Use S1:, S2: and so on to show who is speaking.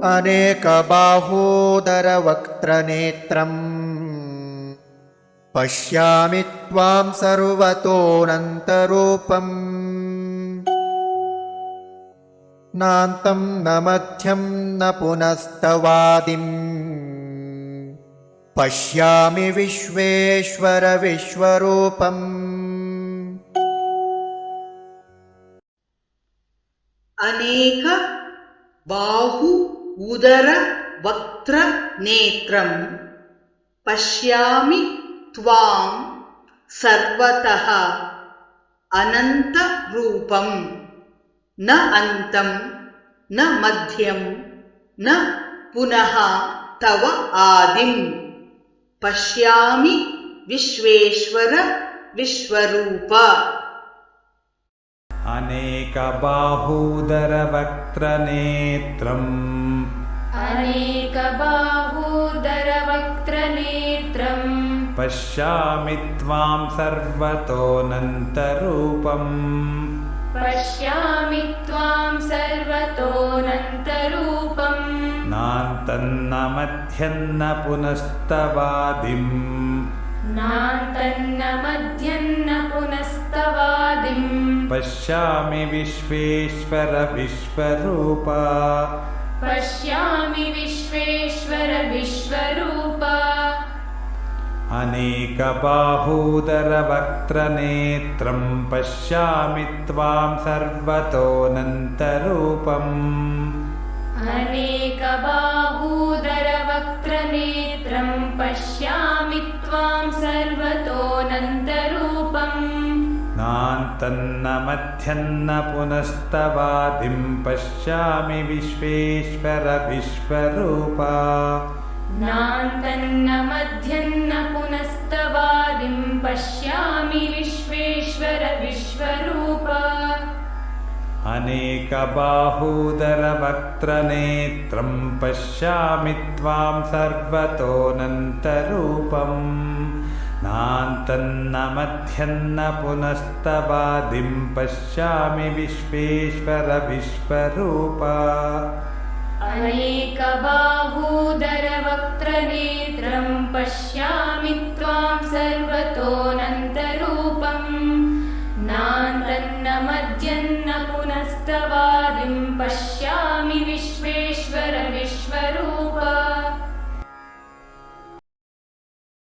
S1: अनेकबाहोदरवक्त्रनेत्रम् पश्यामि त्वां सर्वतोऽनन्तरूपम् नान्तं न मध्यं न पुनस्तवादिम् पश्यामि विश्वेश्वर विश्वरूपम्।
S2: अनेक बाहु उदर वक्त्र नेत्रं पश्यामि त्वां सर्वतः अनंत रूपं न अन्तं न मध्यं न पुनः तव आदिं पश्यामि विश्वेश्वर विश्वरूप।
S3: अनेकबाहूदरवक्त्रनेत्रम् पश्यामि त्वां सर्वतोऽनन्तरूपम् नान्तं न मध्यं न पुनस्तवादिम् पश्यामि विश्वेश्वर विश्वरूप। अनेकबाहूदरवक्त्रनेत्रं पश्यामि त्वां सर्वतोऽनन्तरूपम् नान्तं न मध्यं न पुनस्तवादिं पश्यामि विश्वेश्वर विश्वरूप। अनेकबाहूदरवक्त्रनेत्रं पश्यामि त्वां सर्वतोऽनन्तरूपम् नान्तं न मध्यं न पुनस्तवादिं पश्यामि विश्वेश्वर विश्वरूप।
S4: अनेकबाहूदरवक्त्रनेत्रं पश्यामि त्वां सर्वतो